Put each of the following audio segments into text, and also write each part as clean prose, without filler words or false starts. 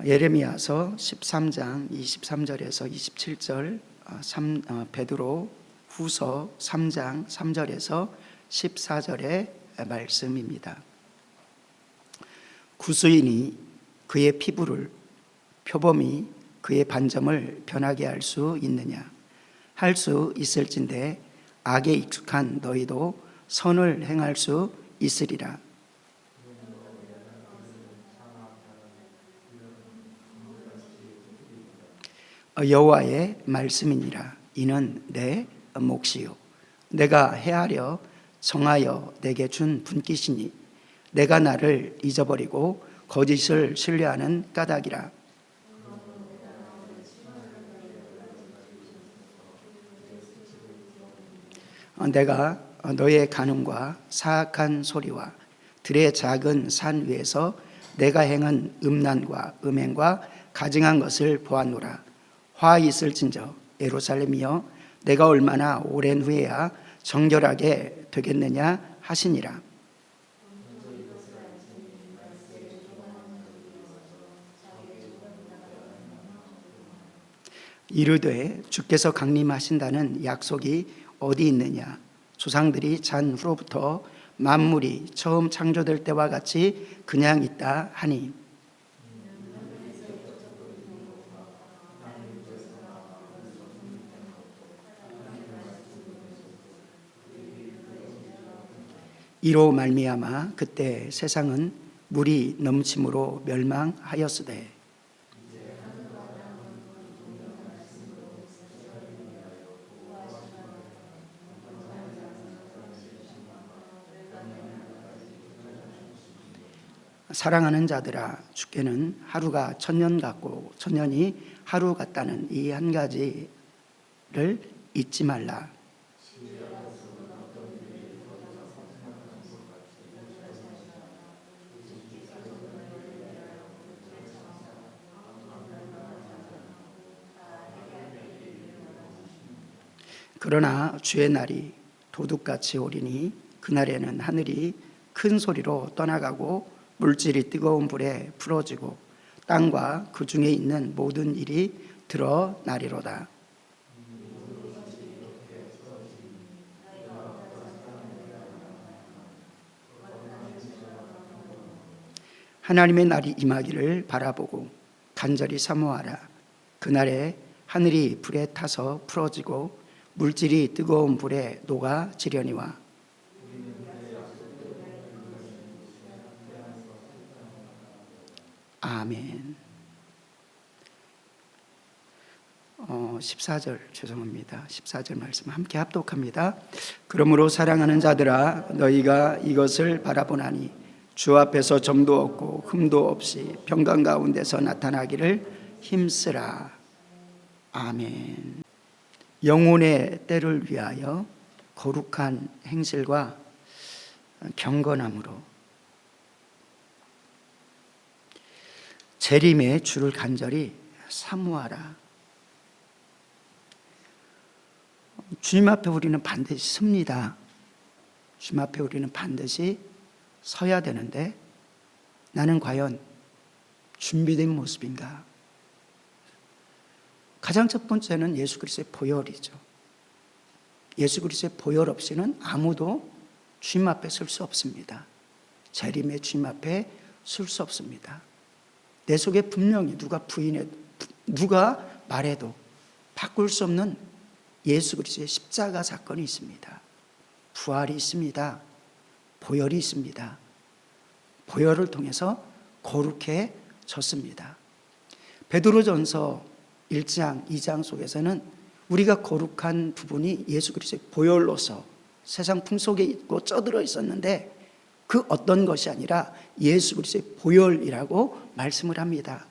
예레미야서 13장 23절에서 27절, 베드로 후서 3장 3절에서 14절의 말씀입니다. 구수인이 그의 피부를, 표범이 그의 반점을 변하게 할 수 있느냐? 할 수 있을진데 악에 익숙한 너희도 선을 행할 수 있으리라. 여호와의 말씀이니라. 이는 내 몫이요 내가 헤아려 정하여 내게 준 분깃이니 내가 나를 잊어버리고 거짓을 신뢰하는 까닭이라. 내가 너의 간음과 사악한 소리와 들의 작은 산 위에서 내가 행한 음란과 음행과 가증한 것을 보았노라. 화 있을진저 예루살렘이여, 내가 얼마나 오랜 후에야 정결하게 되겠느냐 하시니라. 이르되 주께서 강림하신다는 약속이 어디 있느냐? 조상들이 잔 후로부터 만물이 처음 창조될 때와 같이 그냥 있다 하니, 이로 말미암아 그때 세상은 물이 넘침으로 멸망하였으되 사랑하는 자들아, 주께는 하루가 천년 같고 천년이 하루 같다는 이 한 가지를 잊지 말라. 그러나 주의 날이 도둑같이 오리니 그날에는 하늘이 큰 소리로 떠나가고 물질이 뜨거운 불에 풀어지고 땅과 그 중에 있는 모든 일이 드러나리로다. 하나님의 날이 임하기를 바라보고 간절히 사모하라. 그날에 하늘이 불에 타서 풀어지고 물질이 뜨거운 불에 녹아지려니와. 아멘. 14절 죄송합니다. 14절 말씀 함께 합독합니다. 그러므로 사랑하는 자들아, 너희가 이것을 바라보나니 주 앞에서 점도 없고 흠도 없이 평강 가운데서 나타나기를 힘쓰라. 아멘. 영혼의 때를 위하여 거룩한 행실과 경건함으로 재림의 주를 간절히 사모하라. 주님 앞에 우리는 반드시 섭니다. 주님 앞에 우리는 반드시 서야 되는데 나는 과연 준비된 모습인가? 가장 첫 번째는 예수 그리스도의 보혈이죠. 예수 그리스도의 보혈 없이는 아무도 주님 앞에 설 수 없습니다. 재림의 주님 앞에 설 수 없습니다. 내 속에 분명히 누가 말해도 바꿀 수 없는 예수 그리스도의 십자가 사건이 있습니다. 부활이 있습니다. 보혈이 있습니다. 보혈을 통해서 거룩해졌습니다. 베드로전서 1장, 2장 속에서는 우리가 거룩한 부분이 예수 그리스도의 보혈로서 세상 풍속에 있고 쩌들어 있었는데 그 어떤 것이 아니라 예수 그리스도의 보혈이라고 말씀을 합니다.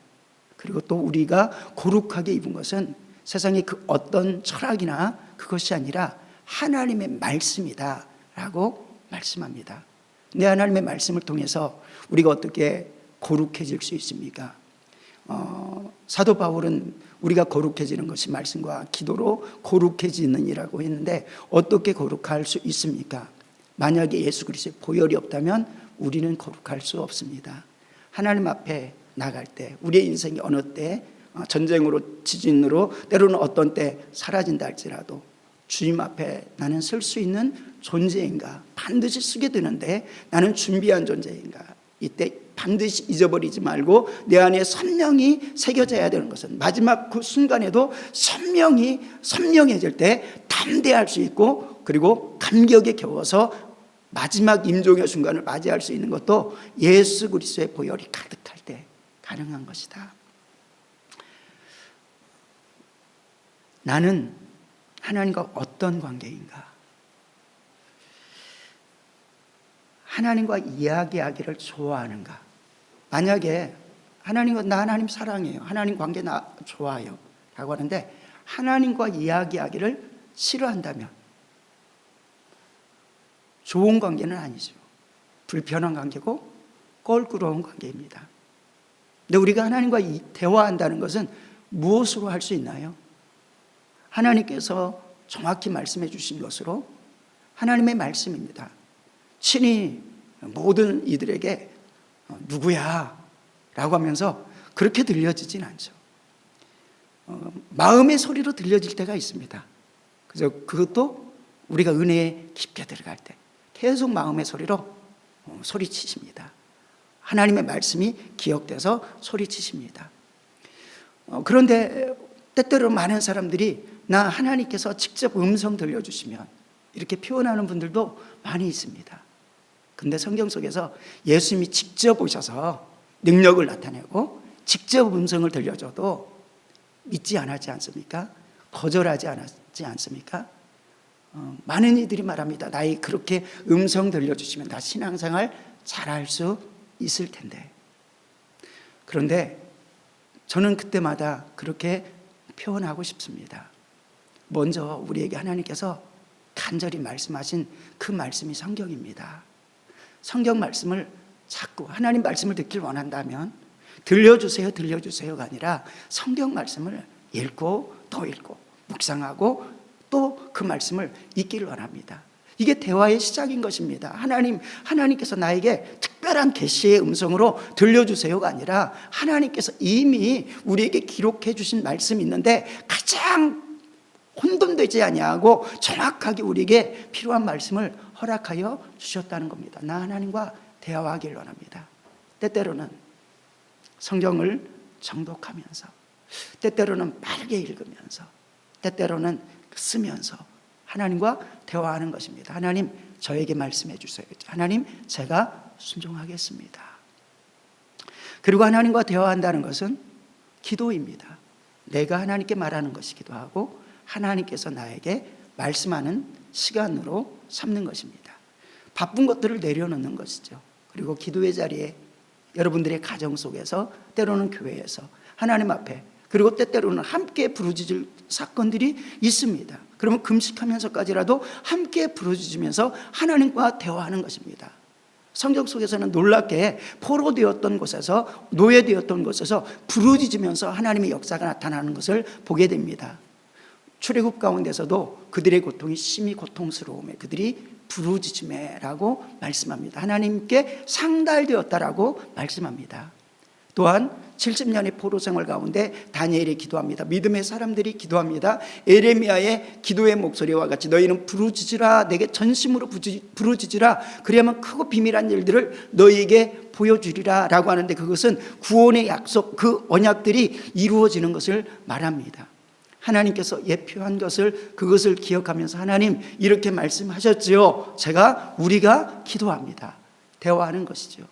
그리고 또 우리가 거룩하게 입은 것은 세상의 그 어떤 철학이나 그것이 아니라 하나님의 말씀이다 라고 말씀합니다. 내 하나님의 말씀을 통해서 우리가 어떻게 거룩해질 수 있습니까? 사도 바울은 우리가 거룩해지는 것이 말씀과 기도로 거룩해지느니라고 했는데 어떻게 거룩할 수 있습니까? 만약에 예수 그리스도의 보혈이 없다면 우리는 거룩할 수 없습니다. 하나님 앞에 나갈 때, 우리의 인생이 어느 때 전쟁으로, 지진으로, 때로는 어떤 때 사라진다 할지라도 주님 앞에 나는 설 수 있는 존재인가, 반드시 쓰게 되는데 나는 준비한 존재인가, 이때 반드시 잊어버리지 말고 내 안에 선명히 새겨져야 되는 것은, 마지막 그 순간에도 선명해질 때 담대할 수 있고, 그리고 감격에 겨워서 마지막 임종의 순간을 맞이할 수 있는 것도 예수 그리스도의 보혈이 가득할 때 가능한 것이다. 나는 하나님과 어떤 관계인가? 하나님과 이야기하기를 좋아하는가? 만약에 나 하나님 사랑해요, 하나님 관계 나 좋아요 라고 하는데 하나님과 이야기하기를 싫어한다면 좋은 관계는 아니죠. 불편한 관계고 껄끄러운 관계입니다. 근데 우리가 하나님과 대화한다는 것은 무엇으로 할 수 있나요? 하나님께서 정확히 말씀해 주신 것으로, 하나님의 말씀입니다. 친히 모든 이들에게 누구야? 라고 하면서 그렇게 들려지진 않죠. 마음의 소리로 들려질 때가 있습니다. 그래서 그것도 우리가 은혜에 깊게 들어갈 때 계속 마음의 소리로 소리치십니다. 하나님의 말씀이 기억돼서 소리치십니다. 그런데 때때로 많은 사람들이 나 하나님께서 직접 음성 들려주시면 이렇게 표현하는 분들도 많이 있습니다. 근데 성경 속에서 예수님이 직접 오셔서 능력을 나타내고 직접 음성을 들려줘도 믿지 않았지 않습니까? 거절하지 않았지 않습니까? 많은 이들이 말합니다. 나이 그렇게 음성 들려주시면 나 신앙생활 잘할 수 있을 텐데. 그런데 저는 그때마다 그렇게 표현하고 싶습니다. 먼저 우리에게 하나님께서 간절히 말씀하신 그 말씀이 성경입니다. 성경 말씀을 자꾸, 하나님 말씀을 듣길 원한다면 들려주세요가 아니라 성경 말씀을 읽고 또 읽고 묵상하고 또 그 말씀을 읽기를 원합니다. 이게 대화의 시작인 것입니다. 하나님께서 나에게 특별한 계시의 음성으로 들려주세요가 아니라 하나님께서 이미 우리에게 기록해 주신 말씀이 있는데 가장 혼돈되지 아니하고 정확하게 우리에게 필요한 말씀을 허락하여 주셨다는 겁니다. 나 하나님과 대화하기를 원합니다. 때때로는 성경을 정독하면서, 때때로는 빠르게 읽으면서, 때때로는 쓰면서 하나님과 대화하는 것입니다. 하나님, 저에게 말씀해 주세요. 하나님, 제가 순종하겠습니다. 그리고 하나님과 대화한다는 것은 기도입니다. 내가 하나님께 말하는 것이기도 하고 하나님께서 나에게 말씀하는 시간으로 삼는 것입니다. 바쁜 것들을 내려놓는 것이죠. 그리고 기도의 자리에, 여러분들의 가정 속에서, 때로는 교회에서 하나님 앞에, 그리고 때때로는 함께 부르짖을 사건들이 있습니다. 그러면 금식하면서까지라도 함께 부르짖으면서 하나님과 대화하는 것입니다. 성경 속에서는 놀랍게 포로되었던 곳에서, 노예되었던 곳에서 부르짖으면서 하나님의 역사가 나타나는 것을 보게 됩니다. 출애굽 가운데서도 그들의 고통이 심히 고통스러움에 그들이 부르짖음에라고 말씀합니다. 하나님께 상달되었다라고 말씀합니다. 또한 70년의 포로 생활 가운데 다니엘이 기도합니다. 믿음의 사람들이 기도합니다. 에레미야의 기도의 목소리와 같이 너희는 부르짖으라, 내게 전심으로 부르짖으라, 그래야만 크고 비밀한 일들을 너희에게 보여주리라 라고 하는데, 그것은 구원의 약속, 그 언약들이 이루어지는 것을 말합니다. 하나님께서 예표한 것을, 그것을 기억하면서 하나님 이렇게 말씀하셨지요. 우리가 기도합니다. 대화하는 것이죠.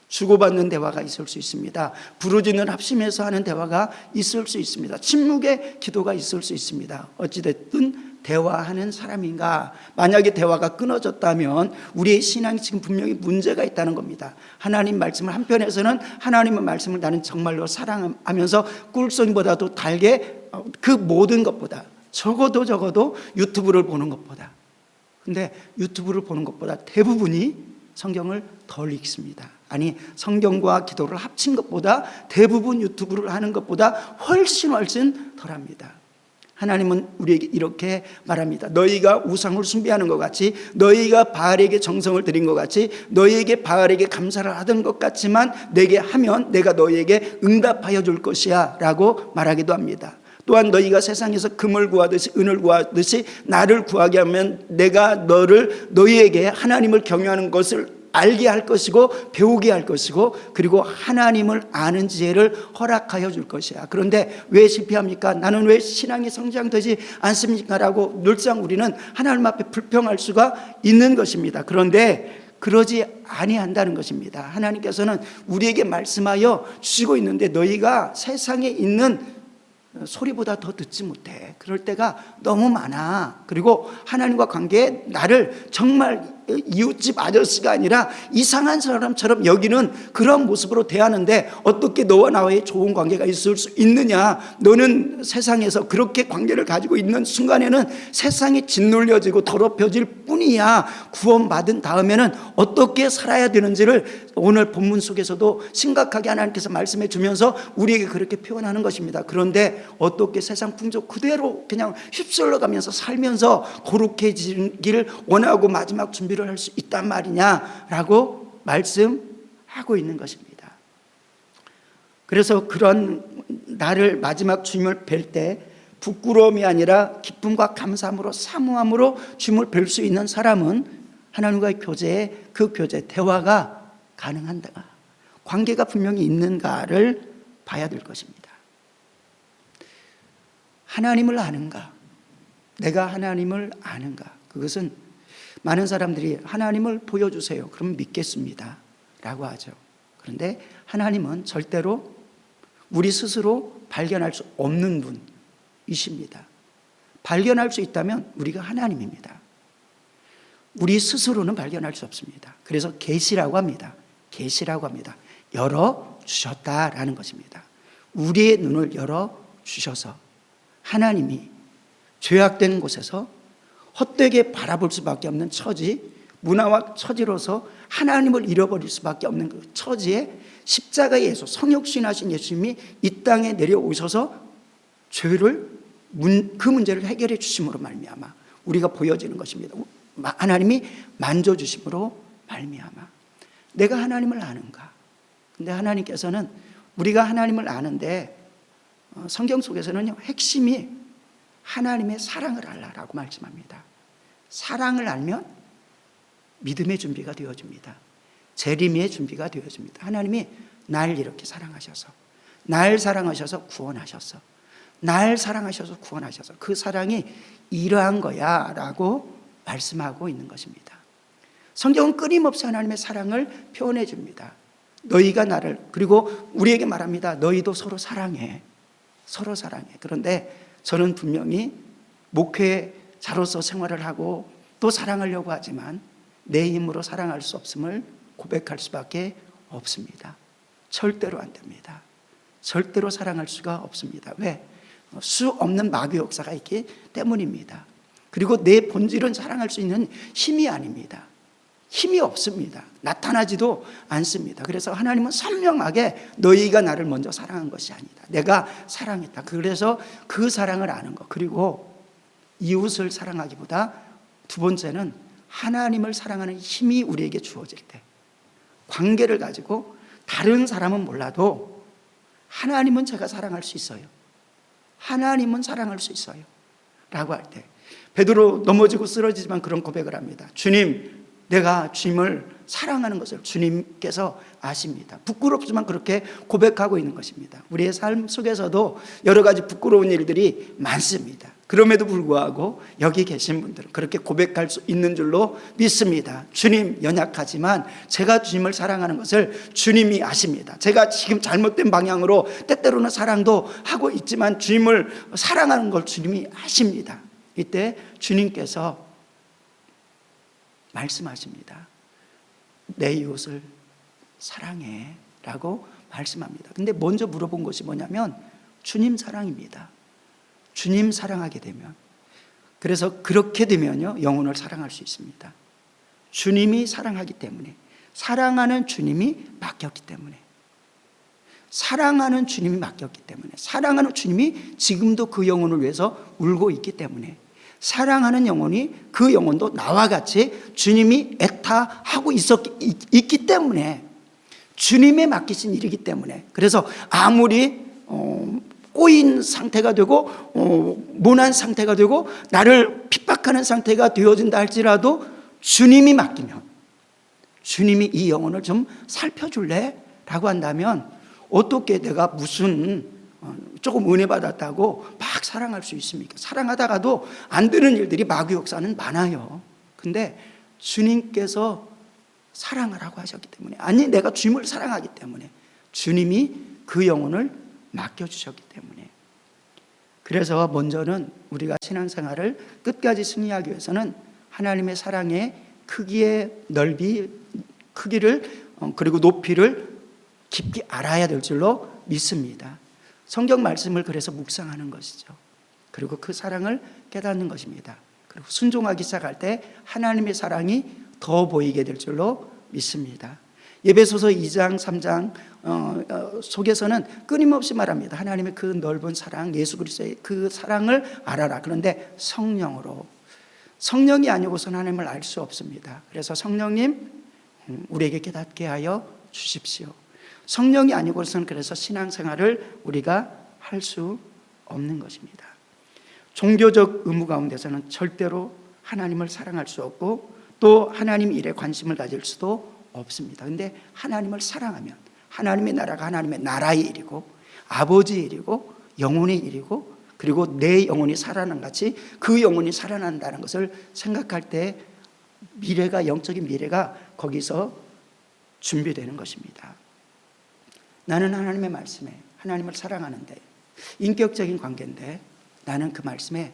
주고받는 대화가 있을 수 있습니다. 부르짖는 합심해서 하는 대화가 있을 수 있습니다. 침묵의 기도가 있을 수 있습니다. 어찌됐든 대화하는 사람인가? 만약에 대화가 끊어졌다면 우리의 신앙이 지금 분명히 문제가 있다는 겁니다. 하나님 말씀을, 한편에서는 하나님의 말씀을 나는 정말로 사랑하면서 꿀송이보다도 달게, 그 모든 것보다, 적어도 유튜브를 보는 것보다, 근데 유튜브를 보는 것보다 대부분이 성경을 덜 읽습니다. 아니, 성경과 기도를 합친 것보다 대부분 유튜브를 하는 것보다 훨씬 덜합니다. 하나님은 우리에게 이렇게 말합니다. 너희가 우상을 숭배하는 것 같이, 너희가 바알에게 정성을 들인 것 같이, 너희에게 바알에게 감사를 하던 것 같지만 내게 하면 내가 너희에게 응답하여 줄 것이야 라고 말하기도 합니다. 또한 너희가 세상에서 금을 구하듯이 은을 구하듯이 나를 구하게 하면 내가 너희에게 하나님을 경외하는 것을 알게 할 것이고 배우게 할 것이고 그리고 하나님을 아는 지혜를 허락하여 줄 것이야. 그런데 왜 실패합니까? 나는 왜 신앙이 성장되지 않습니까? 라고 늘상 우리는 하나님 앞에 불평할 수가 있는 것입니다. 그런데 그러지 아니한다는 것입니다. 하나님께서는 우리에게 말씀하여 주시고 있는데 너희가 세상에 있는 소리보다 더 듣지 못해. 그럴 때가 너무 많아. 그리고 하나님과 관계에 나를 정말 이웃집 아저씨가 아니라 이상한 사람처럼 여기는 그런 모습으로 대하는데 어떻게 너와 나와의 좋은 관계가 있을 수 있느냐. 너는 세상에서 그렇게 관계를 가지고 있는 순간에는 세상이 짓눌려지고 더럽혀질 뿐이야. 구원받은 다음에는 어떻게 살아야 되는지를 오늘 본문 속에서도 심각하게 하나님께서 말씀해 주면서 우리에게 그렇게 표현하는 것입니다. 그런데 어떻게 세상 풍조 그대로 그냥 휩쓸러 가면서 살면서 거룩해지기를 원하고 마지막 준비를 할 수 있단 말이냐라고 말씀하고 있는 것입니다. 그래서 그런 나를 마지막 주님을 뵐 때 부끄러움이 아니라 기쁨과 감사함으로 사모함으로 주님을 뵐 수 있는 사람은 하나님과의 교제에 그 교제 대화가 가능한가, 관계가 분명히 있는가를 봐야 될 것입니다. 하나님을 아는가? 내가 하나님을 아는가? 그것은 많은 사람들이 하나님을 보여주세요. 그럼 믿겠습니다. 라고 하죠. 그런데 하나님은 절대로 우리 스스로 발견할 수 없는 분이십니다. 발견할 수 있다면 우리가 하나님입니다. 우리 스스로는 발견할 수 없습니다. 그래서 계시라고 합니다. 계시라고 합니다. 열어주셨다라는 것입니다. 우리의 눈을 열어주셔서 하나님이 죄악된 곳에서 헛되게 바라볼 수밖에 없는 처지, 문화와 처지로서 하나님을 잃어버릴 수밖에 없는 그 처지에 십자가의 예수, 성육신하신 예수님이 이 땅에 내려오셔서 죄를 그 문제를 해결해 주심으로 말미암아 우리가 보여지는 것입니다. 하나님이 만져주심으로 말미암아 내가 하나님을 아는가? 근데 하나님께서는 우리가 하나님을 아는데 성경 속에서는 핵심이 하나님의 사랑을 알라라고 말씀합니다. 사랑을 알면 믿음의 준비가 되어집니다. 재림의 준비가 되어집니다. 하나님이 날 이렇게 사랑하셔서, 날 사랑하셔서 구원하셔서, 날 사랑하셔서 구원하셔서 그 사랑이 이러한 거야 라고 말씀하고 있는 것입니다. 성경은 끊임없이 하나님의 사랑을 표현해 줍니다. 너희가 나를, 그리고 우리에게 말합니다. 너희도 서로 사랑해. 서로 사랑해. 그런데 저는 분명히 목회자로서 생활을 하고 또 사랑하려고 하지만 내 힘으로 사랑할 수 없음을 고백할 수밖에 없습니다. 절대로 안 됩니다. 절대로 사랑할 수가 없습니다. 왜? 수 없는 마귀 역사가 있기 때문입니다. 그리고 내 본질은 사랑할 수 있는 힘이 아닙니다. 힘이 없습니다. 나타나지도 않습니다. 그래서 하나님은 선명하게 너희가 나를 먼저 사랑한 것이 아니다. 내가 사랑했다. 그래서 그 사랑을 아는 것. 그리고 이웃을 사랑하기보다 두 번째는 하나님을 사랑하는 힘이 우리에게 주어질 때, 관계를 가지고 다른 사람은 몰라도 하나님은 제가 사랑할 수 있어요. 하나님은 사랑할 수 있어요. 라고 할 때 베드로 넘어지고 쓰러지지만 그런 고백을 합니다. 주님, 내가 주님을 사랑하는 것을 주님께서 아십니다. 부끄럽지만 그렇게 고백하고 있는 것입니다. 우리의 삶 속에서도 여러 가지 부끄러운 일들이 많습니다. 그럼에도 불구하고 여기 계신 분들은 그렇게 고백할 수 있는 줄로 믿습니다. 주님, 연약하지만 제가 주님을 사랑하는 것을 주님이 아십니다. 제가 지금 잘못된 방향으로 때때로는 사랑도 하고 있지만 주님을 사랑하는 걸 주님이 아십니다. 이때 주님께서 말씀하십니다. 내 이웃을 사랑해 라고 말씀합니다. 근데 먼저 물어본 것이 뭐냐면 주님 사랑입니다. 주님 사랑하게 되면, 그래서 그렇게 되면요 영혼을 사랑할 수 있습니다. 주님이 사랑하기 때문에, 사랑하는 주님이 맡겼기 때문에, 사랑하는 주님이 맡겼기 때문에, 사랑하는 주님이 지금도 그 영혼을 위해서 울고 있기 때문에, 사랑하는 영혼이 그 영혼도 나와 같이 주님이 애타하고 있기 때문에, 주님의 맡기신 일이기 때문에, 그래서 아무리 꼬인 상태가 되고 모난 상태가 되고 나를 핍박하는 상태가 되어진다 할지라도 주님이 맡기면, 주님이 이 영혼을 좀 살펴줄래? 라고 한다면 어떻게 내가 무슨 조금 은혜 받았다고 막 사랑할 수 있습니까? 사랑하다가도 안 되는 일들이 마귀 역사는 많아요. 근데 주님께서 사랑하라고 하셨기 때문에, 아니 내가 주님을 사랑하기 때문에 주님이 그 영혼을 맡겨주셨기 때문에, 그래서 먼저는 우리가 신앙생활을 끝까지 승리하기 위해서는 하나님의 사랑의 크기의 넓이, 크기를 그리고 높이를 깊이 알아야 될 줄로 믿습니다. 성경 말씀을 그래서 묵상하는 것이죠. 그리고 그 사랑을 깨닫는 것입니다. 그리고 순종하기 시작할 때 하나님의 사랑이 더 보이게 될 줄로 믿습니다. 에베소서 2장 3장 속에서는 끊임없이 말합니다. 하나님의 그 넓은 사랑, 예수 그리스도의 그 사랑을 알아라. 그런데 성령으로, 성령이 아니고서는 하나님을 알 수 없습니다. 그래서 성령님 우리에게 깨닫게 하여 주십시오. 성령이 아니고서는 그래서 신앙생활을 우리가 할 수 없는 것입니다. 종교적 의무 가운데서는 절대로 하나님을 사랑할 수 없고 또 하나님 일에 관심을 가질 수도 없습니다. 그런데 하나님을 사랑하면 하나님의 나라가 하나님의 나라의 일이고 아버지의 일이고 영혼의 일이고, 그리고 내 영혼이 살아난 같이 그 영혼이 살아난다는 것을 생각할 때 미래가, 영적인 미래가 거기서 준비되는 것입니다. 나는 하나님의 말씀에, 하나님을 사랑하는데, 인격적인 관계인데 나는 그 말씀에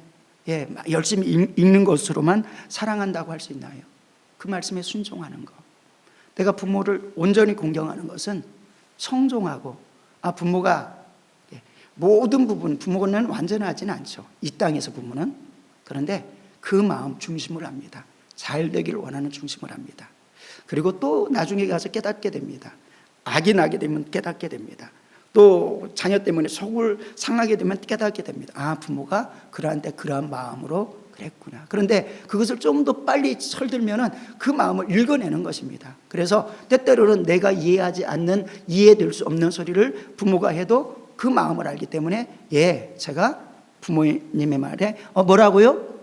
열심히 읽는 것으로만 사랑한다고 할 수 있나요? 그 말씀에 순종하는 것, 내가 부모를 온전히 공경하는 것은 청종하고, 부모가 모든 부분, 부모는 완전하지는 않죠, 이 땅에서 부모는. 그런데 그 마음 중심을 합니다. 잘 되기를 원하는 중심을 합니다. 그리고 또 나중에 가서 깨닫게 됩니다. 악이 나게 되면 깨닫게 됩니다. 또 자녀 때문에 속을 상하게 되면 깨닫게 됩니다. 부모가 그러한 때 그러한 마음으로 그랬구나. 그런데 그것을 좀 더 빨리 철들면은 그 마음을 읽어내는 것입니다. 그래서 때때로는 내가 이해하지 않는, 이해될 수 없는 소리를 부모가 해도 그 마음을 알기 때문에, 제가 부모님의 말에 뭐라고요?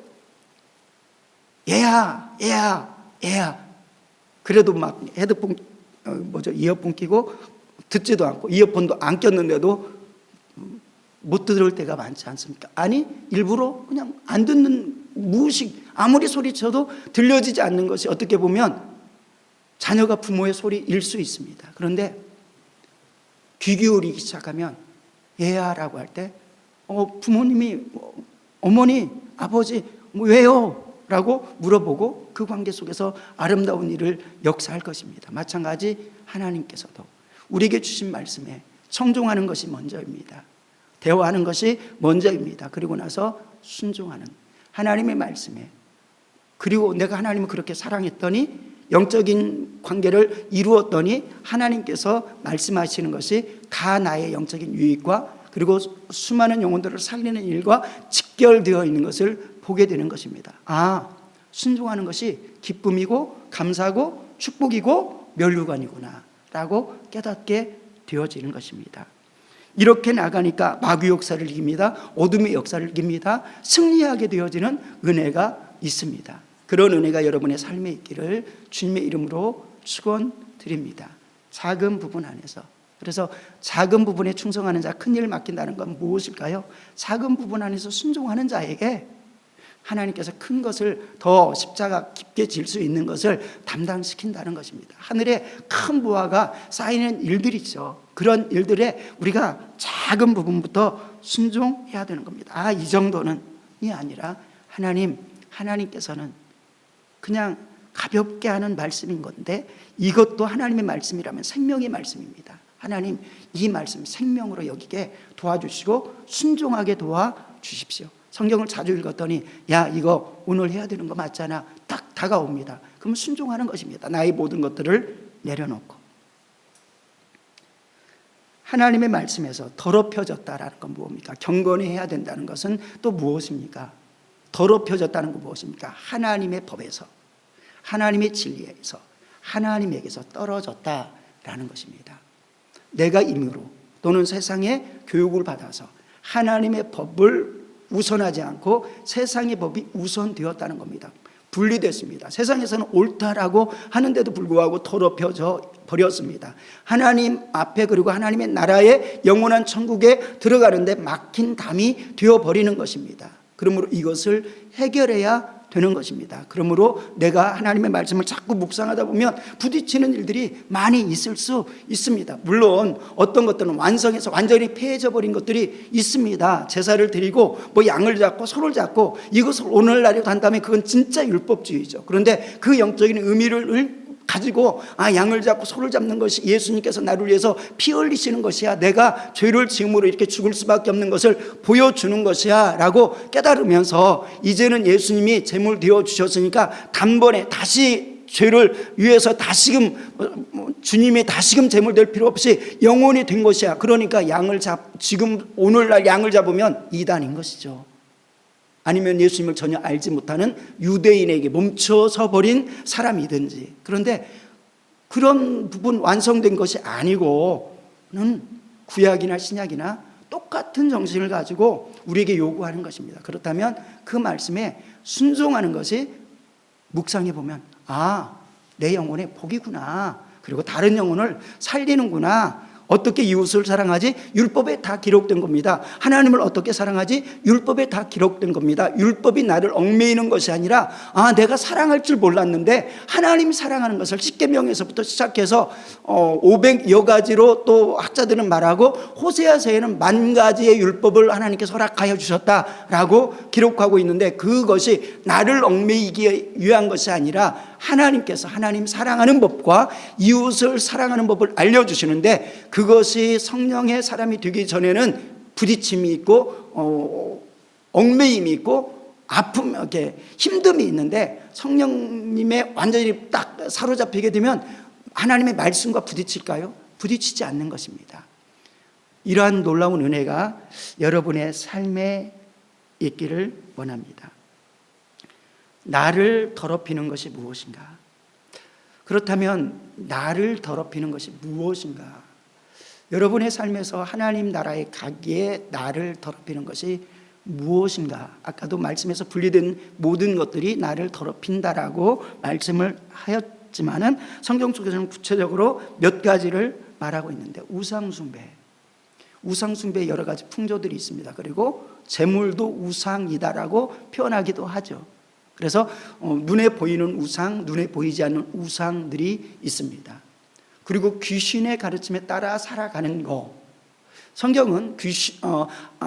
얘야. 그래도 막 헤드폰 이어폰 끼고 듣지도 않고 이어폰도 안 꼈는데도 못 들을 때가 많지 않습니까? 아니, 일부러 그냥 안 듣는, 무의식, 아무리 소리쳐도 들려지지 않는 것이 어떻게 보면 자녀가 부모의 소리일 수 있습니다. 그런데 귀 기울이기 시작하면 얘야 라고 할 때 부모님이 어머니, 아버지 왜요? 라고 물어보고 그 관계 속에서 아름다운 일을 역사할 것입니다. 마찬가지 하나님께서도 우리에게 주신 말씀에 청종하는 것이 먼저입니다. 대화하는 것이 먼저입니다. 그리고 나서 순종하는 하나님의 말씀에, 그리고 내가 하나님을 그렇게 사랑했더니 영적인 관계를 이루었더니 하나님께서 말씀하시는 것이 다 나의 영적인 유익과 그리고 수많은 영혼들을 살리는 일과 직결되어 있는 것을 보게 되는 것입니다. 순종하는 것이 기쁨이고 감사고 축복이고 면류관이구나 라고 깨닫게 되어지는 것입니다. 이렇게 나가니까 마귀 역사를 이깁니다. 어둠의 역사를 이깁니다. 승리하게 되어지는 은혜가 있습니다. 그런 은혜가 여러분의 삶에 있기를 주님의 이름으로 축원드립니다. 작은 부분 안에서, 그래서 작은 부분에 충성하는 자 큰 일을 맡긴다는 건 무엇일까요? 작은 부분 안에서 순종하는 자에게 하나님께서 큰 것을, 더 십자가 깊게 질 수 있는 것을 담당시킨다는 것입니다. 하늘에 큰 부하가 쌓이는 일들이죠. 그런 일들에 우리가 작은 부분부터 순종해야 되는 겁니다. 이 정도는이 아니라 하나님께서는 그냥 가볍게 하는 말씀인 건데, 이것도 하나님의 말씀이라면 생명의 말씀입니다. 하나님, 이 말씀 생명으로 여기게 도와주시고 순종하게 도와주십시오. 성경을 자주 읽었더니 이거 오늘 해야 되는 거 맞잖아, 딱 다가옵니다. 그럼 순종하는 것입니다. 나의 모든 것들을 내려놓고. 하나님의 말씀에서 더럽혀졌다라는 건 무엇입니까? 경건해야 된다는 것은 또 무엇입니까? 더럽혀졌다는 건 무엇입니까? 하나님의 법에서, 하나님의 진리에서, 하나님에게서 떨어졌다라는 것입니다. 내가 임의로 또는 세상의 교육을 받아서 하나님의 법을 우선하지 않고 세상의 법이 우선되었다는 겁니다. 분리됐습니다. 세상에서는 옳다라고 하는데도 불구하고 더럽혀져 버렸습니다. 하나님 앞에, 그리고 하나님의 나라의 영원한 천국에 들어가는데 막힌 담이 되어버리는 것입니다. 그러므로 이것을 해결해야 되는 것입니다. 그러므로 내가 하나님의 말씀을 자꾸 묵상하다 보면 부딪히는 일들이 많이 있을 수 있습니다. 물론 어떤 것들은 완성해서 완전히 폐해져 버린 것들이 있습니다. 제사를 드리고 양을 잡고 소를 잡고 이것을 오늘날에도 한다면 그건 진짜 율법주의죠. 그런데 그 영적인 의미를 가지고 양을 잡고 소를 잡는 것이 예수님께서 나를 위해서 피 흘리시는 것이야, 내가 죄를 지음으로 이렇게 죽을 수밖에 없는 것을 보여주는 것이야 라고 깨달으면서 이제는 예수님이 제물 되어 주셨으니까 단번에 다시 죄를 위해서 다시금 주님이 다시금 제물 될 필요 없이 영원히 된 것이야. 그러니까 지금 오늘날 양을 잡으면 이단인 것이죠. 아니면 예수님을 전혀 알지 못하는 유대인에게 멈춰서 버린 사람이든지. 그런데 그런 부분 완성된 것이 아니고는 구약이나 신약이나 똑같은 정신을 가지고 우리에게 요구하는 것입니다. 그렇다면 그 말씀에 순종하는 것이, 묵상해 보면 내 영혼의 복이구나, 그리고 다른 영혼을 살리는구나. 어떻게 이웃을 사랑하지? 율법에 다 기록된 겁니다. 하나님을 어떻게 사랑하지? 율법에 다 기록된 겁니다. 율법이 나를 얽매이는 것이 아니라 내가 사랑할 줄 몰랐는데 하나님이 사랑하는 것을 십계명에서부터 시작해서 500여 가지로 또 학자들은 말하고, 호세아서에는 10,000가지의 율법을 하나님께서 허락하여 주셨다라고 기록하고 있는데, 그것이 나를 얽매이기 위한 것이 아니라 하나님께서 하나님 사랑하는 법과 이웃을 사랑하는 법을 알려주시는데, 그것이 성령의 사람이 되기 전에는 부딪힘이 있고 얽매임이 있고 아픔, 이렇게 힘듦이 있는데, 성령님의 완전히 딱 사로잡히게 되면 하나님의 말씀과 부딪힐까요? 부딪히지 않는 것입니다. 이러한 놀라운 은혜가 여러분의 삶에 있기를 원합니다. 나를 더럽히는 것이 무엇인가? 그렇다면 나를 더럽히는 것이 무엇인가? 여러분의 삶에서 하나님 나라에 가기에 나를 더럽히는 것이 무엇인가? 아까도 말씀에서 분리된 모든 것들이 나를 더럽힌다라고 말씀을 하였지만은 성경 속에서는 구체적으로 몇 가지를 말하고 있는데, 우상숭배 여러 가지 풍조들이 있습니다. 그리고 제물도 우상이다라고 표현하기도 하죠. 그래서 눈에 보이는 우상, 눈에 보이지 않는 우상들이 있습니다. 그리고 귀신의 가르침에 따라 살아가는 거. 성경은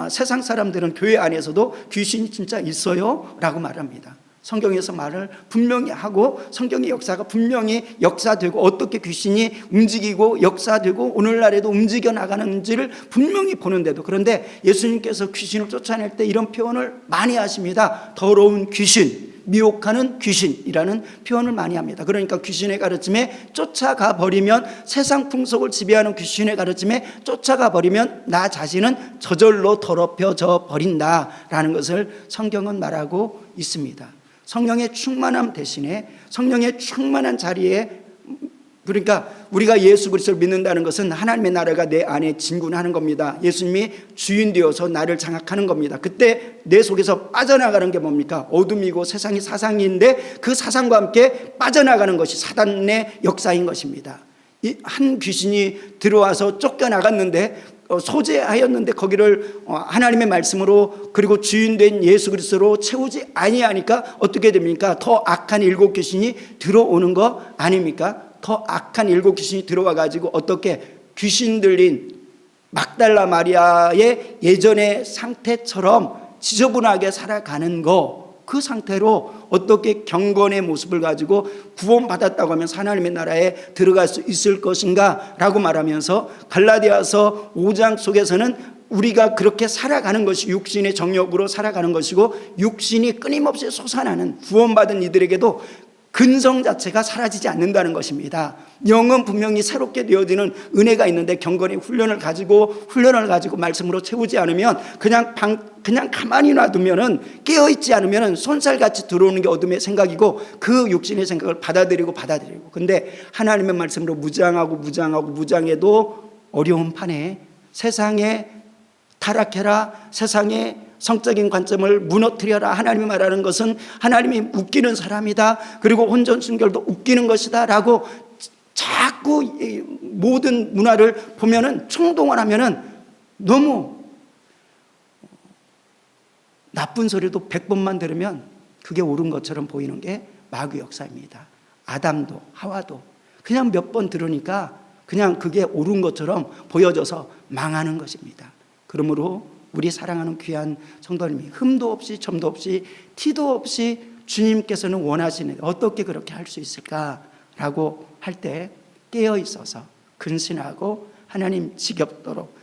세상 사람들은 교회 안에서도 귀신이 진짜 있어요 라고 말합니다. 성경에서 말을 분명히 하고, 성경의 역사가 분명히 역사되고, 어떻게 귀신이 움직이고 역사되고 오늘날에도 움직여 나가는지를 분명히 보는데도, 그런데 예수님께서 귀신을 쫓아낼 때 이런 표현을 많이 하십니다. 더러운 귀신, 미혹하는 귀신이라는 표현을 많이 합니다. 그러니까 귀신의 가르침에 쫓아가 버리면, 세상 풍속을 지배하는 귀신의 가르침에 쫓아가 버리면 나 자신은 저절로 더럽혀져 버린다라는 것을 성경은 말하고 있습니다. 성령의 충만함 대신에 성령의 충만한 자리에, 그러니까 우리가 예수 그리스도를 믿는다는 것은 하나님의 나라가 내 안에 진군하는 겁니다. 예수님이 주인 되어서 나를 장악하는 겁니다. 그때 내 속에서 빠져나가는 게 뭡니까? 어둠이고 세상이 사상인데 그 사상과 함께 빠져나가는 것이 사단의 역사인 것입니다. 이 한 귀신이 들어와서 쫓겨나갔는데, 소재하였는데 거기를 하나님의 말씀으로 그리고 주인된 예수 그리스도로 채우지 아니하니까 어떻게 됩니까? 더 악한 7 귀신이 들어오는 거 아닙니까? 더 악한 7 귀신이 들어와 가지고 어떻게 귀신 들린 막달라 마리아의 예전의 상태처럼 지저분하게 살아가는 거, 그 상태로 어떻게 경건의 모습을 가지고 구원받았다고 하면서 하나님의 나라에 들어갈 수 있을 것인가 라고 말하면서, 갈라디아서 5장 속에서는 우리가 그렇게 살아가는 것이 육신의 정욕으로 살아가는 것이고, 육신이 끊임없이 솟아나는, 구원받은 이들에게도 근성 자체가 사라지지 않는다는 것입니다. 영은 분명히 새롭게 되어지는 은혜가 있는데 경건의 훈련을 가지고 말씀으로 채우지 않으면 그냥 가만히 놔두면은, 깨어있지 않으면은 손살같이 들어오는 게 어둠의 생각이고 그 육신의 생각을 받아들이고 근데 하나님의 말씀으로 무장해도 어려운 판에 세상에 타락해라, 세상에 성적인 관점을 무너뜨려라. 하나님이 말하는 것은 하나님이 웃기는 사람이다, 그리고 혼전순결도 웃기는 것이다 라고 자꾸 모든 문화를 보면은, 총동원 하면은 너무 나쁜 소리도 100번만 들으면 그게 옳은 것처럼 보이는 게 마귀 역사입니다. 아담도 하와도 그냥 몇 번 들으니까 그냥 그게 옳은 것처럼 보여져서 망하는 것입니다. 그러므로 우리 사랑하는 귀한 성도님이 흠도 없이 점도 없이 티도 없이 주님께서는 원하시는, 어떻게 그렇게 할 수 있을까라고 할 때 깨어 있어서 근신하고 하나님 지겹도록,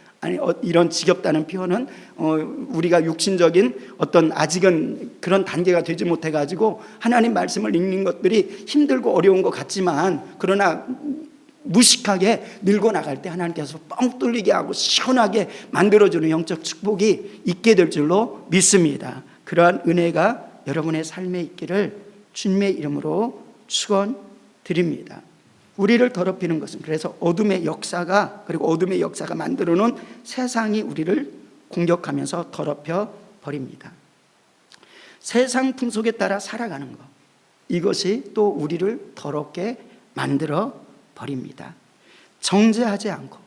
이런 지겹다는 표현은 우리가 육신적인 어떤 아직은 그런 단계가 되지 못해가지고 하나님 말씀을 읽는 것들이 힘들고 어려운 것 같지만, 그러나 무식하게 밀고 나갈 때 하나님께서 뻥 뚫리게 하고 시원하게 만들어주는 영적 축복이 있게 될 줄로 믿습니다. 그러한 은혜가 여러분의 삶에 있기를 주님의 이름으로 축원드립니다. 우리를 더럽히는 것은, 그래서 어둠의 역사가 만들어 놓은 세상이 우리를 공격하면서 더럽혀 버립니다. 세상 풍속에 따라 살아가는 것, 이것이 또 우리를 더럽게 만들어 버립니다. 정죄하지 않고,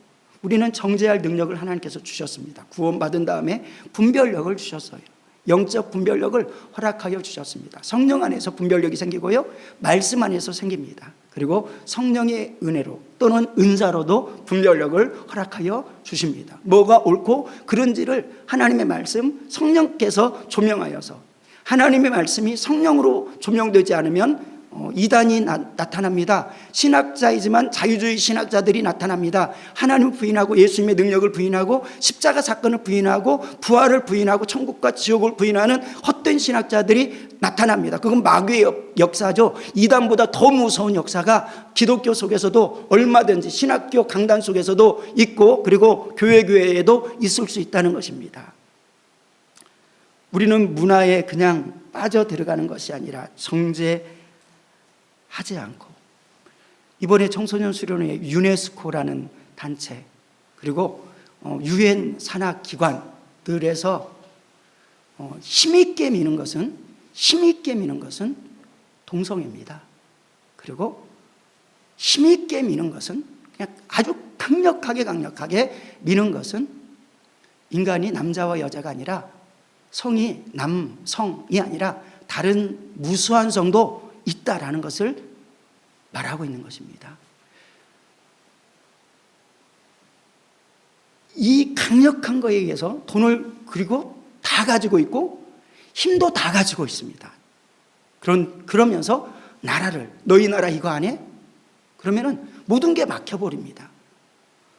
우리는 정죄할 능력을 하나님께서 주셨습니다. 구원받은 다음에 분별력을 주셨어요. 영적 분별력을 허락하여 주셨습니다. 성령 안에서 분별력이 생기고요, 말씀 안에서 생깁니다. 그리고 성령의 은혜로 또는 은사로도 분별력을 허락하여 주십니다. 뭐가 옳고 그른지를 하나님의 말씀, 성령께서 조명하여서, 하나님의 말씀이 성령으로 조명되지 않으면 이단이 나타납니다. 신학자이지만 자유주의 신학자들이 나타납니다. 하나님을 부인하고 예수님의 능력을 부인하고 십자가 사건을 부인하고 부활을 부인하고 천국과 지옥을 부인하는 헛된 신학자들이 나타납니다. 그건 마귀의 역사죠. 이단보다 더 무서운 역사가 기독교 속에서도 얼마든지, 신학교 강단 속에서도 있고, 그리고 교회에도 있을 수 있다는 것입니다. 우리는 문화에 그냥 빠져 들어가는 것이 아니라 정죄하지 않고, 이번에 청소년 수련회 유네스코라는 단체, 그리고 유엔 산하기관들에서 힘있게 미는 것은 동성애입니다. 그리고 힘있게 미는 것은, 그냥 아주 강력하게 미는 것은, 인간이 남자와 여자가 아니라 성이 남성이 아니라 다른 무수한 성도 있다라는 것을 말하고 있는 것입니다. 이 강력한 거에 의해서 돈을 그리고 다 가지고 있고 힘도 다 가지고 있습니다. 그러면서 나라를, 너희 나라 이거 안 해? 그러면은 모든 게 막혀버립니다.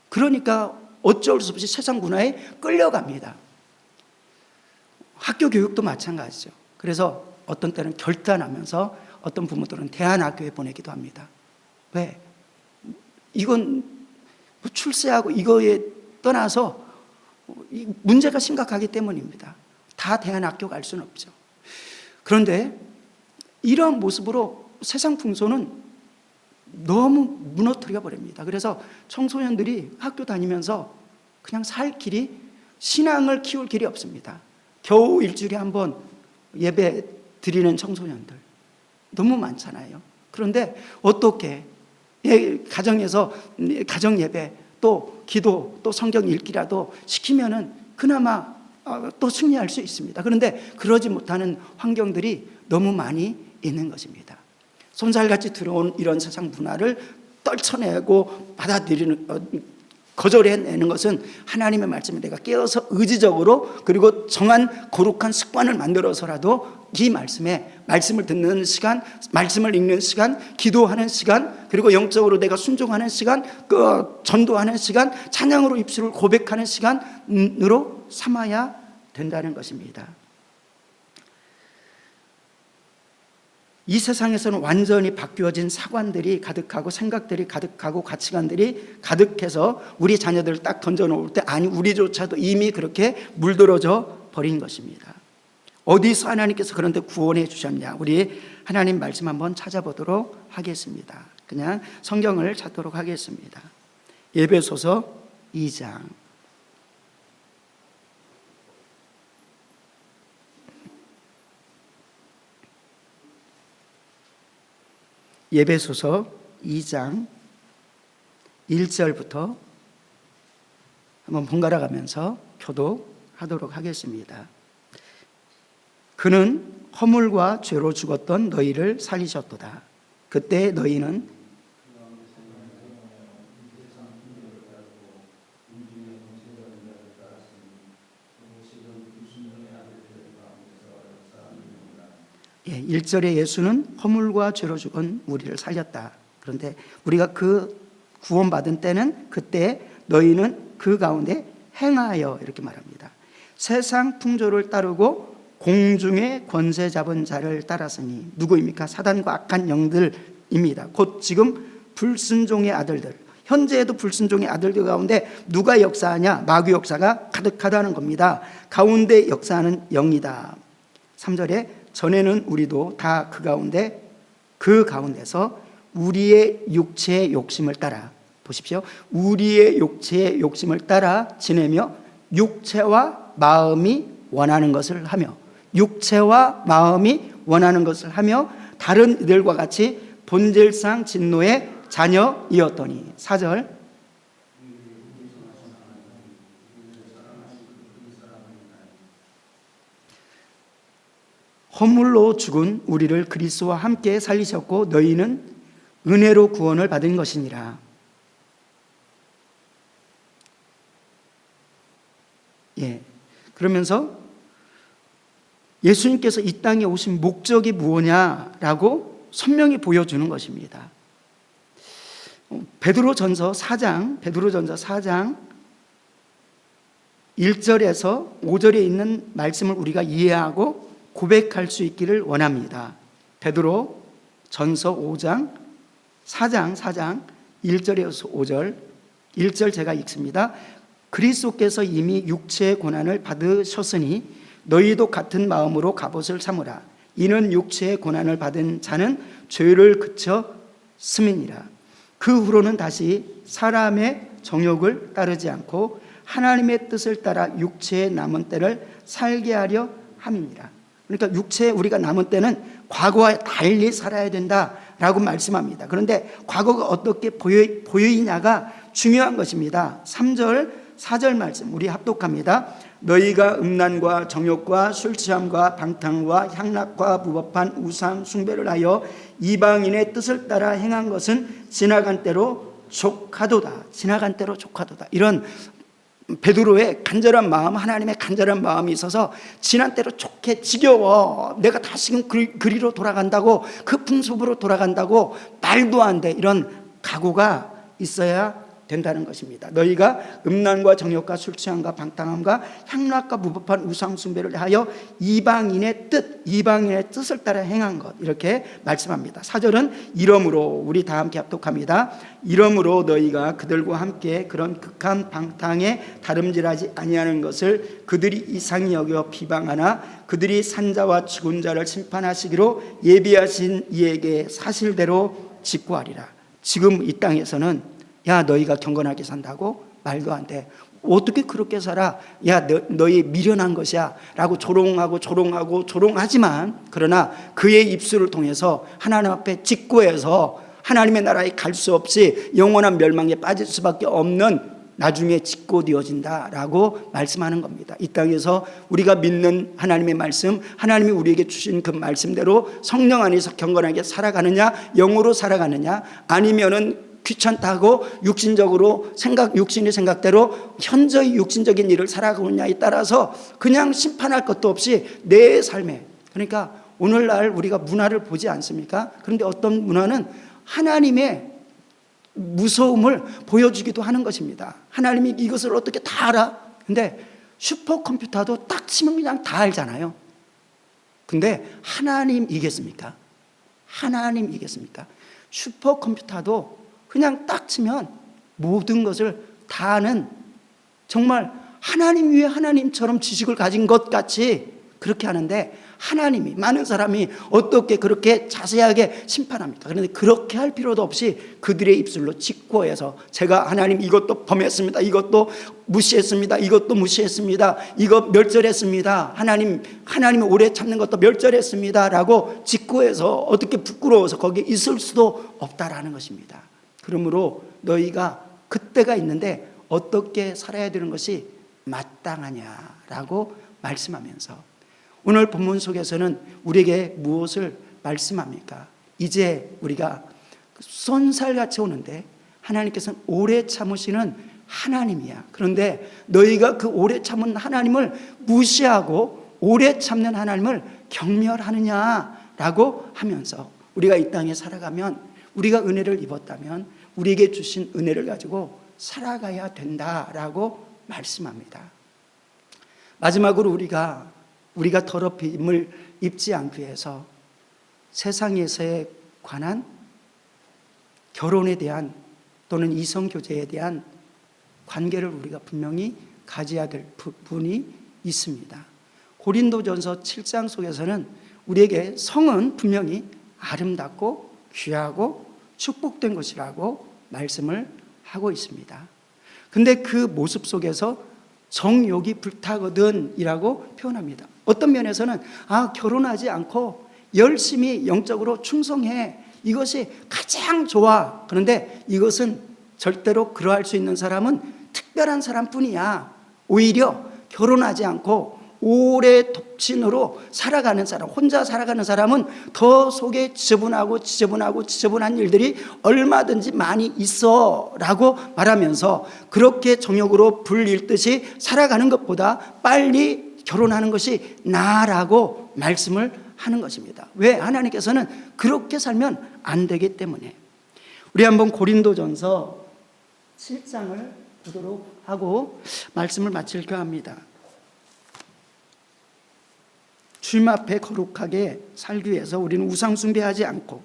그러니까 어쩔 수 없이 세상 문화에 끌려갑니다. 학교 교육도 마찬가지죠. 그래서 어떤 때는 결단하면서 어떤 부모들은 대안학교에 보내기도 합니다. 왜? 이건 출세하고 이거에 떠나서 문제가 심각하기 때문입니다. 다 대안학교 갈 수는 없죠. 그런데 이러한 모습으로 세상 풍소는 너무 무너뜨려 버립니다. 그래서 청소년들이 학교 다니면서 그냥 살 길이, 신앙을 키울 길이 없습니다. 겨우 일주일에 한 번 예배 드리는 청소년들 너무 많잖아요. 그런데 어떻게 가정에서 가정 예배, 또 기도, 또 성경 읽기라도 시키면은 그나마 또 승리할 수 있습니다. 그런데 그러지 못하는 환경들이 너무 많이 있는 것입니다. 손살같이 들어온 이런 세상 문화를 떨쳐내고 거절해내는 것은 하나님의 말씀에 내가 깨어서 의지적으로, 그리고 정한 거룩한 습관을 만들어서라도 이 말씀을 듣는 시간, 말씀을 읽는 시간, 기도하는 시간, 그리고 영적으로 내가 순종하는 시간, 전도하는 시간, 찬양으로 입술을 고백하는 시간으로 삼아야 된다는 것입니다. 이 세상에서는 완전히 바뀌어진 사관들이 가득하고 생각들이 가득하고 가치관들이 가득해서 우리 자녀들을 딱 던져놓을 때 아니 우리조차도 이미 그렇게 물들어져 버린 것입니다. 어디서 하나님께서 그런데 구원해 주셨냐? 우리 하나님 말씀 한번 찾아보도록 하겠습니다. 그냥 성경을 찾도록 하겠습니다. 에베소서 2장. 에베소서 2장 1절부터 한번 번갈아 가면서 교독하도록 하겠습니다. 그는 허물과 죄로 죽었던 너희를 살리셨도다. 그때 너희는 예, 1절에 예수는 허물과 죄로 죽은 우리를 살렸다. 그런데 우리가 그 구원받은 때는 그때 너희는 그 가운데 행하여 이렇게 말합니다. 세상 풍조를 따르고 공중의 권세 잡은 자를 따랐으니 누구입니까? 사단과 악한 영들입니다. 곧 지금 불순종의 아들들, 현재에도 불순종의 아들들 가운데 누가 역사하냐? 마귀 역사가 가득하다는 겁니다. 가운데 역사하는 영이다. 3절에 전에는 우리도 다 그 가운데서 우리의 육체의 욕심을 따라, 보십시오, 우리의 육체의 욕심을 따라 지내며 육체와 마음이 원하는 것을 하며 다른 이들과 같이 본질상 진노의 자녀이었더니. 4절 허물로 죽은 우리를 그리스도와 함께 살리셨고 너희는 은혜로 구원을 받은 것이니라. 예. 그러면서 예수님께서 이 땅에 오신 목적이 무엇이냐라고 선명히 보여주는 것입니다. 베드로전서 4장 1절에서 5절에 있는 말씀을 우리가 이해하고 고백할 수 있기를 원합니다. 베드로 전서 4장 1절에서 5절. 1절 제가 읽습니다. 그리스도께서 이미 육체의 고난을 받으셨으니 너희도 같은 마음으로 갑옷을 삼으라. 이는 육체의 고난을 받은 자는 죄를 그쳤음이니라. 그 후로는 다시 사람의 정욕을 따르지 않고 하나님의 뜻을 따라 육체의 남은 때를 살게 하려 함이니라. 그러니까 육체에 우리가 남은 때는 과거와 달리 살아야 된다라고 말씀합니다. 그런데 과거가 어떻게 보이냐가 중요한 것입니다. 3절 4절 말씀 우리 합독합니다. 너희가 음란과 정욕과 술 취함과 방탕과 향락과 무법한 우상 숭배를 하여 이방인의 뜻을 따라 행한 것은 지나간 때로 족하도다. 이런 베드로의 간절한 마음, 하나님의 간절한 마음이 있어서 지난 때로 좋게 지겨워, 내가 다시금 그리로 돌아간다고, 그 풍습으로 돌아간다고 말도 안 돼, 이런 각오가 있어야 된다는 것입니다. 너희가 음란과 정욕과 술 취함과 방탕함과 향락과 무법한 우상 숭배를 하여 이방인의 뜻을 따라 행한 것, 이렇게 말씀합니다. 4절은 이러므로, 우리 다 함께 합독합니다. 이러므로 너희가 그들과 함께 그런 극한 방탕에 다름질하지 아니하는 것을 그들이 이상히 여겨 비방하나 그들이 산자와 죽은 자를 심판하시기로 예비하신 이에게 사실대로 직구하리라. 지금 이 땅에서는 야, 너희가 경건하게 산다고? 말도 안 돼. 어떻게 그렇게 살아? 야, 너희 미련한 것이야 라고 조롱하지만, 그러나 그의 입술을 통해서 하나님 앞에 직고해서 하나님의 나라에 갈 수 없이 영원한 멸망에 빠질 수밖에 없는 나중에 직고되어진다라고 말씀하는 겁니다. 이 땅에서 우리가 믿는 하나님의 말씀, 하나님이 우리에게 주신 그 말씀대로 성령 안에서 경건하게 살아가느냐, 영으로 살아가느냐, 아니면은 귀찮다고 육신의 생각대로 현저히 육신적인 일을 살아가느냐에 따라서 그냥 심판할 것도 없이 내 삶에, 그러니까 오늘날 우리가 문화를 보지 않습니까? 그런데 어떤 문화는 하나님의 무서움을 보여주기도 하는 것입니다. 하나님이 이것을 어떻게 다 알아? 근데 슈퍼컴퓨터도 딱 치면 그냥 다 알잖아요. 근데 하나님 이겠습니까? 하나님이겠습니까? 슈퍼컴퓨터도 그냥 딱 치면 모든 것을 다 아는, 정말 하나님 위에 하나님처럼 지식을 가진 것 같이 그렇게 하는데, 하나님이, 많은 사람이 어떻게 그렇게 자세하게 심판합니까? 그런데 그렇게 할 필요도 없이 그들의 입술로 직고해서 제가 하나님 이것도 범했습니다, 이것도 무시했습니다, 이것도 무시했습니다, 이거 멸절했습니다, 하나님이 오래 참는 것도 멸절했습니다 라고 직고해서 어떻게 부끄러워서 거기에 있을 수도 없다라는 것입니다. 그러므로 너희가 그때가 있는데 어떻게 살아야 되는 것이 마땅하냐라고 말씀하면서, 오늘 본문 속에서는 우리에게 무엇을 말씀합니까? 이제 우리가 쏜살같이 오는데 하나님께서는 오래 참으시는 하나님이야. 그런데 너희가 그 오래 참은 하나님을 무시하고 오래 참는 하나님을 경멸하느냐라고 하면서, 우리가 이 땅에 살아가면, 우리가 은혜를 입었다면 우리에게 주신 은혜를 가지고 살아가야 된다라고 말씀합니다. 마지막으로 우리가 더럽힘을 입지 않기 위해서 세상에서에 관한 결혼에 대한 또는 이성교제에 대한 관계를 우리가 분명히 가져야 될 부분이 있습니다. 고린도전서 7장 속에서는 우리에게 성은 분명히 아름답고 귀하고 축복된 것이라고 말씀을 하고 있습니다. 근데 그 모습 속에서 정욕이 불타거든 이라고 표현합니다. 어떤 면에서는 결혼하지 않고 열심히 영적으로 충성해, 이것이 가장 좋아. 그런데 이것은 절대로 그러할 수 있는 사람은 특별한 사람뿐이야. 오히려 결혼하지 않고 오래 독신으로 살아가는 사람, 혼자 살아가는 사람은 더 속에 지저분한 일들이 얼마든지 많이 있어 라고 말하면서, 그렇게 정욕으로 불일듯이 살아가는 것보다 빨리 결혼하는 것이 나라고 말씀을 하는 것입니다. 왜? 하나님께서는 그렇게 살면 안 되기 때문에. 우리 한번 고린도전서 7장을 보도록 하고 말씀을 마칠까 합니다. 주님 앞에 거룩하게 살기 위해서 우리는 우상 숭배하지 않고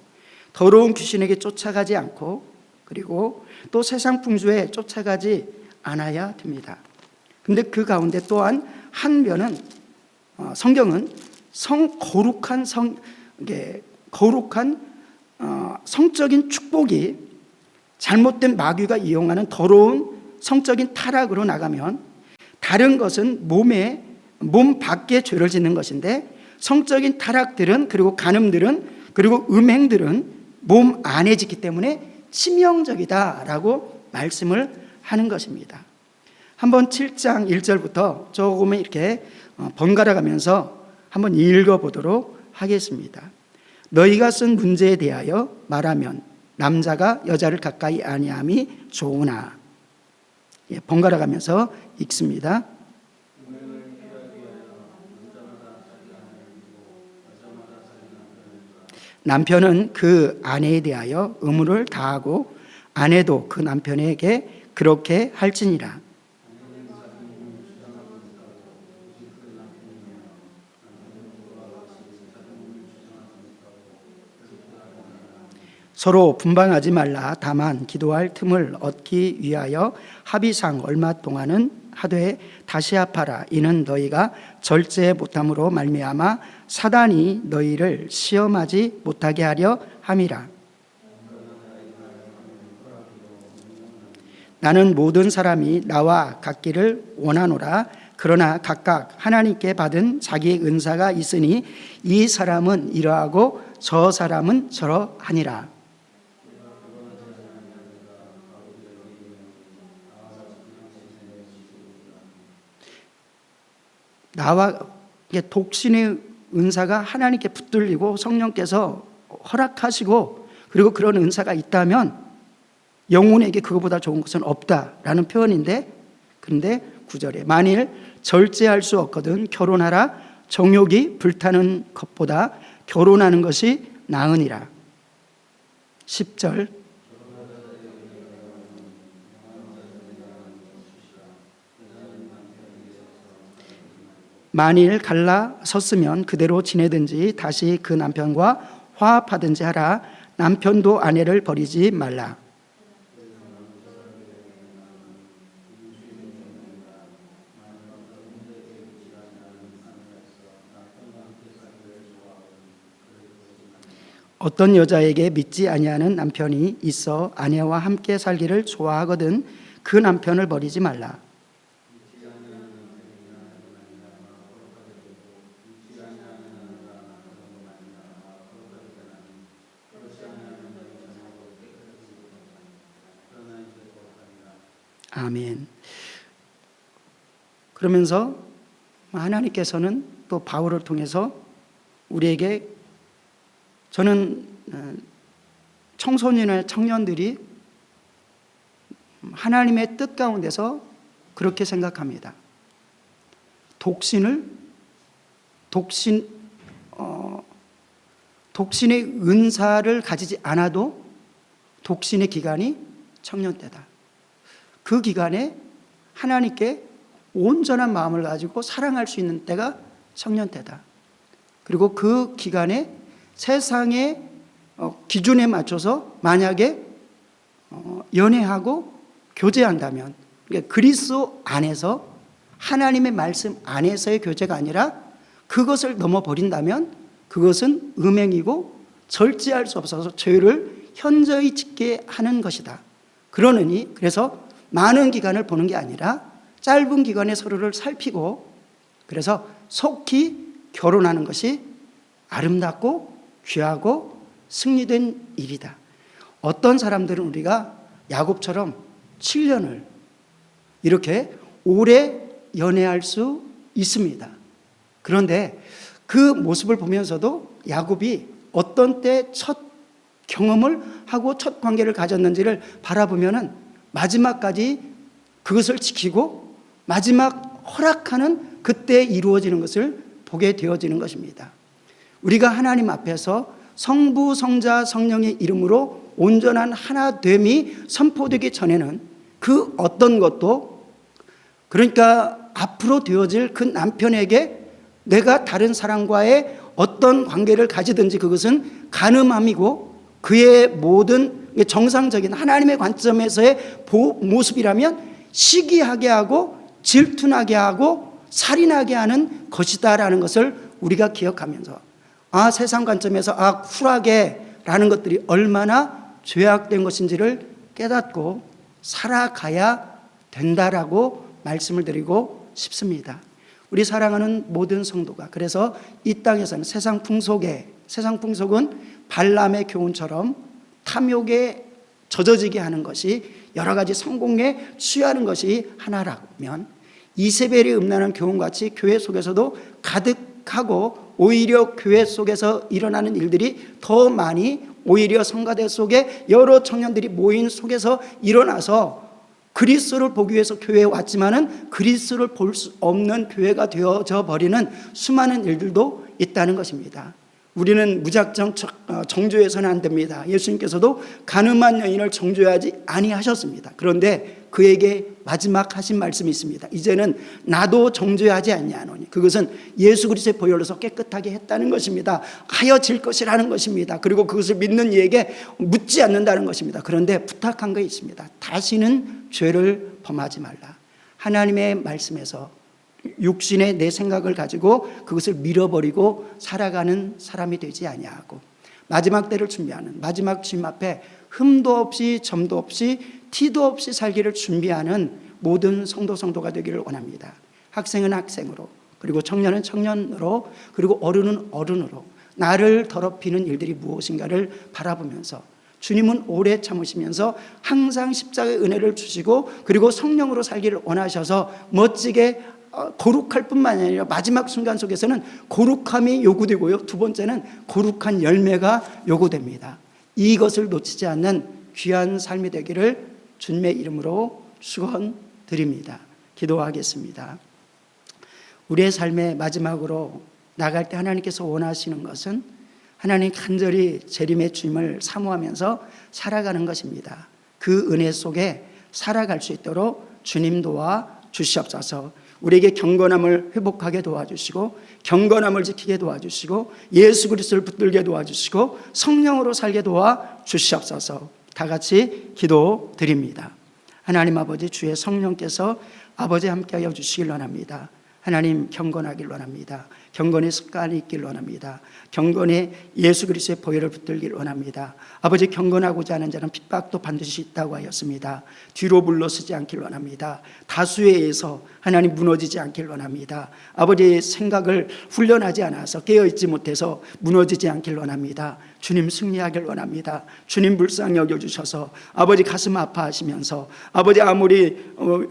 더러운 귀신에게 쫓아가지 않고, 그리고 또 세상 풍조에 쫓아가지 않아야 됩니다. 근데 그 가운데 또한 한 면은 성경은 거룩한 성적인 축복이 잘못된 마귀가 이용하는 더러운 성적인 타락으로 나가면, 다른 것은 몸 밖에 죄를 짓는 것인데, 성적인 타락들은, 그리고 간음들은, 그리고 음행들은 몸 안에 짓기 때문에 치명적이다라고 말씀을 하는 것입니다. 한번 7장 1절부터 조금은 이렇게 번갈아 가면서 한번 읽어보도록 하겠습니다. 너희가 쓴 문제에 대하여 말하면 남자가 여자를 가까이 아니함이 좋으나. 번갈아 가면서 읽습니다. 남편은 그 아내에 대하여 의무를 다하고 아내도 그 남편에게 그렇게 할지니라. 서로 분방하지 말라. 다만 기도할 틈을 얻기 위하여 합의상 얼마 동안은 하되 다시 합하라. 이는 너희가 절제 못함으로 말미암아 사단이 너희를 시험하지 못하게 하려 함이라. 나는 모든 사람이 나와 같기를 원하노라. 그러나 각각 하나님께 받은 자기의 은사가 있으니 이 사람은 이러하고 저 사람은 저러하니라. 나와 독신의 은사가 하나님께 붙들리고 성령께서 허락하시고, 그리고 그런 은사가 있다면 영혼에게 그거보다 좋은 것은 없다라는 표현인데, 그런데 9절에 만일 절제할 수 없거든 결혼하라. 정욕이 불타는 것보다 결혼하는 것이 나으니라. 10절 만일 갈라섰으면 그대로 지내든지 다시 그 남편과 화합하든지 하라. 남편도 아내를 버리지 말라. 어떤 여자에게 믿지 아니하는 남편이 있어 아내와 함께 살기를 좋아하거든 그 남편을 버리지 말라. 아멘. 그러면서 하나님께서는 또 바울을 통해서 우리에게, 저는 청소년의 청년들이 하나님의 뜻 가운데서 그렇게 생각합니다. 독신의 은사를 가지지 않아도 독신의 기간이 청년 때다. 그 기간에 하나님께 온전한 마음을 가지고 사랑할 수 있는 때가 청년 때다. 그리고 그 기간에 세상의 기준에 맞춰서 만약에 연애하고 교제한다면, 그러니까 그리스도 안에서 하나님의 말씀 안에서의 교제가 아니라 그것을 넘어버린다면 그것은 음행이고 절제할 수 없어서 죄를 현저히 짓게 하는 것이다. 그러느니 그래서 많은 기간을 보는 게 아니라 짧은 기간에 서로를 살피고 그래서 속히 결혼하는 것이 아름답고 귀하고 승리된 일이다. 어떤 사람들은 우리가 야곱처럼 7년을 이렇게 오래 연애할 수 있습니다. 그런데 그 모습을 보면서도 야곱이 어떤 때 첫 경험을 하고 첫 관계를 가졌는지를 바라보면은 마지막까지 그것을 지키고 마지막 허락하는 그때 이루어지는 것을 보게 되어지는 것입니다. 우리가 하나님 앞에서 성부, 성자, 성령의 이름으로 온전한 하나됨이 선포되기 전에는 그 어떤 것도, 그러니까 앞으로 되어질 그 남편에게 내가 다른 사람과의 어떤 관계를 가지든지 그것은 간음함이고 그의 모든 정상적인 하나님의 관점에서의 모습이라면 시기하게 하고 질투나게 하고 살인하게 하는 것이다라는 것을 우리가 기억하면서 세상 관점에서 쿨하게 라는 것들이 얼마나 죄악된 것인지를 깨닫고 살아가야 된다라고 말씀을 드리고 싶습니다. 우리 사랑하는 모든 성도가 그래서 이 땅에서는 세상 풍속은 발람의 교훈처럼 탐욕에 젖어지게 하는 것이 여러 가지 성공에 취하는 것이 하나라면 이세벨이 음란한 교훈같이 교회 속에서도 가득하고 오히려 교회 속에서 일어나는 일들이 더 많이 오히려 성가대 속에 여러 청년들이 모인 속에서 일어나서 그리스도를 보기 위해서 교회에 왔지만은 그리스도를 볼 수 없는 교회가 되어져 버리는 수많은 일들도 있다는 것입니다. 우리는 무작정 정죄해서는 안 됩니다. 예수님께서도 가늠한 여인을 정죄하지 아니하셨습니다. 그런데 그에게 마지막 하신 말씀이 있습니다. 이제는 나도 정죄하지 아니하노니 그것은 예수 그리스도의 보혈로서 깨끗하게 했다는 것입니다. 하여질 것이라는 것입니다. 그리고 그것을 믿는 이에게 묻지 않는다는 것입니다. 그런데 부탁한 거 있습니다. 다시는 죄를 범하지 말라. 하나님의 말씀에서 육신의 내 생각을 가지고 그것을 밀어버리고 살아가는 사람이 되지 아니하고 마지막 때를 준비하는, 마지막 주님 앞에 흠도 없이 점도 없이 티도 없이 살기를 준비하는 모든 성도가 되기를 원합니다. 학생은 학생으로, 그리고 청년은 청년으로, 그리고 어른은 어른으로 나를 더럽히는 일들이 무엇인가를 바라보면서 주님은 오래 참으시면서 항상 십자가의 은혜를 주시고 그리고 성령으로 살기를 원하셔서 멋지게 거룩할 뿐만 아니라 마지막 순간 속에서는 거룩함이 요구되고요. 두 번째는 거룩한 열매가 요구됩니다. 이것을 놓치지 않는 귀한 삶이 되기를 주님의 이름으로 축원드립니다. 기도하겠습니다. 우리의 삶의 마지막으로 나갈 때 하나님께서 원하시는 것은 하나님 간절히 재림의 주님을 사모하면서 살아가는 것입니다. 그 은혜 속에 살아갈 수 있도록 주님 도와 주시옵소서. 우리에게 경건함을 회복하게 도와주시고 경건함을 지키게 도와주시고 예수 그리스도를 붙들게 도와주시고 성령으로 살게 도와주시옵소서. 다 같이 기도드립니다. 하나님 아버지, 주의 성령께서 아버지 함께하여 주시길 원합니다. 하나님, 경건하길 원합니다. 경건의 습관이 있길 원합니다. 경건의 예수 그리스도의 보혈을 붙들길 원합니다. 아버지, 경건하고자 하는 자는 핍박도 반드시 있다고 하였습니다. 뒤로 물러서지 않길 원합니다. 다수에 의해서 하나님 무너지지 않길 원합니다. 아버지의 생각을 훈련하지 않아서 깨어있지 못해서 무너지지 않길 원합니다. 주님, 승리하길 원합니다. 주님, 불쌍히 여겨주셔서 아버지 가슴 아파하시면서 아버지 아무리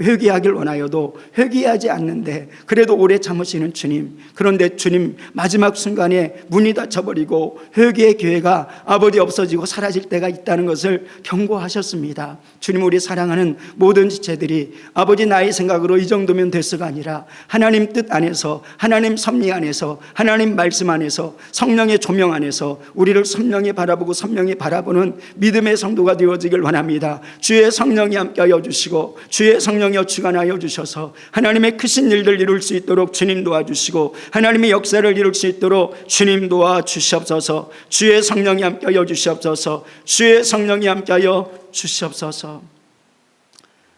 회개하길 원하여도 회개하지 않는데 그래도 오래 참으시는 주님, 그런데 주님, 마지막 순간에 문이 닫혀버리고 회개의 기회가 아버지 없어지고 사라질 때가 있다는 것을 경고하셨습니다. 주님, 우리 사랑하는 모든 지체들이 아버지 나의 생각으로 이 정도면 됐어가 아니라 하나님 뜻 안에서, 하나님 섭리 안에서, 하나님 말씀 안에서, 성령의 조명 안에서 우리를 선명히 바라보고 선명히 바라보는 믿음의 성도가 되어지길 원합니다. 주의 성령이 함께하여 주시고 주의 성령이 주관하여 주셔서 하나님의 크신 일들 이룰 수 있도록 주님 도와주시고 하나님의 역사를 이룰 수 있도록 주님 도와주시옵소서. 주의 성령이 함께하여 주시옵소서. 주의 성령이 함께하여 주시옵소서.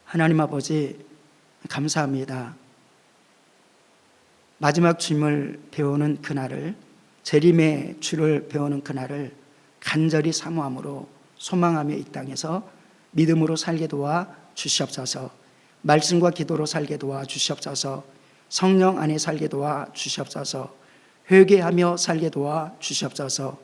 하나님 아버지, 감사합니다. 마지막 주임을 배우는 그날을, 재림의 주를 배우는 그날을 간절히 사모함으로 소망하며 이 땅에서 믿음으로 살게 도와 주시옵소서. 말씀과 기도로 살게 도와 주시옵소서. 성령 안에 살게 도와 주시옵소서. 회개하며 살게 도와 주시옵소서.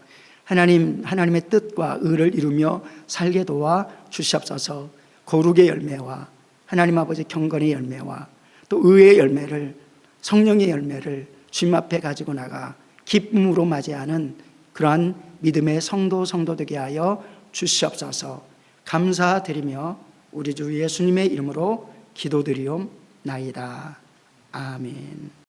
하나님의 뜻과 의를 이루며 살게 도와 주시옵소서. 거룩의 열매와 하나님 아버지 경건의 열매와 또 의의 열매를, 성령의 열매를 주님 앞에 가지고 나가 기쁨으로 맞이하는 그러한 믿음의 성도 되게 하여 주시옵소서. 감사드리며 우리 주 예수님의 이름으로 기도드리옵나이다. 아멘.